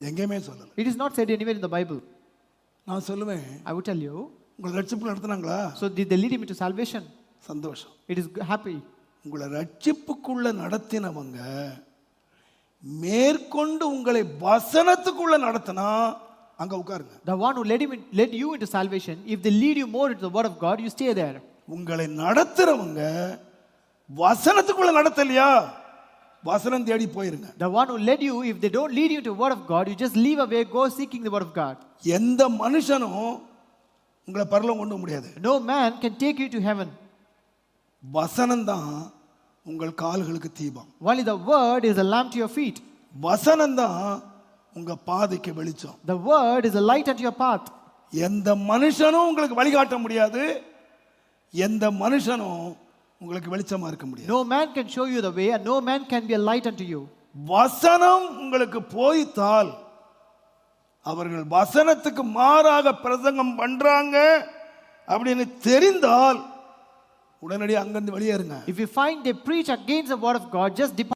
எங்கேயுமே சொல்லல. It is not said anywhere in the Bible. நான் சொல்லுவேன், I would tell you. உங்களை ரட்சிப்பு நடத்துனாங்களா? So did they lead him into salvation? சந்தோஷம். It is happy. உங்களை ரட்சிப்புக்குள்ள நடத்தினவங்க மேற்கொண்டு உங்களை வசனத்துக்குள்ள நடத்தினா அங்க உட்காருங்க. The one who led you into salvation, if they lead you more into the word of God, you stay there. உங்களை நடத்துறவங்க வசனத்துக்குள்ள நடத்தலையா, வசனம் தேடி போயிருங்க. The one who led you, if they don't lead you into the word of God, you just leave away, go seeking the word of God. எந்த மனுஷனும் உங்களை பரலோகம் கொண்டு முடியாது. No man can take you to heaven. வசனம் தான் உங்கள் கால்களுக்கு தீபம். Only the word is a lamp to your feet. வசனம் தான் உங்க பாதைக்கு வெளிச்சம். The word is a light unto your path. எந்த மனுஷனும் உங்களுக்கு வழிகாட்ட முடியாது, எந்த மனுஷனும் உங்களுக்கு வெளிச்சமா இருக்க முடியாது. No man can show you the way and no man can be a light unto you. வசனம் உங்களுக்கு போய்த்தால், அவர்கள் வசனத்துக்கு மாறாக பிரசங்கம் பண்றாங்க அப்படின்னு தெரிந்தால் உடனடியாக அங்கிருந்து வெளியேறுங்க. If you find they preach against the word of God, just depart.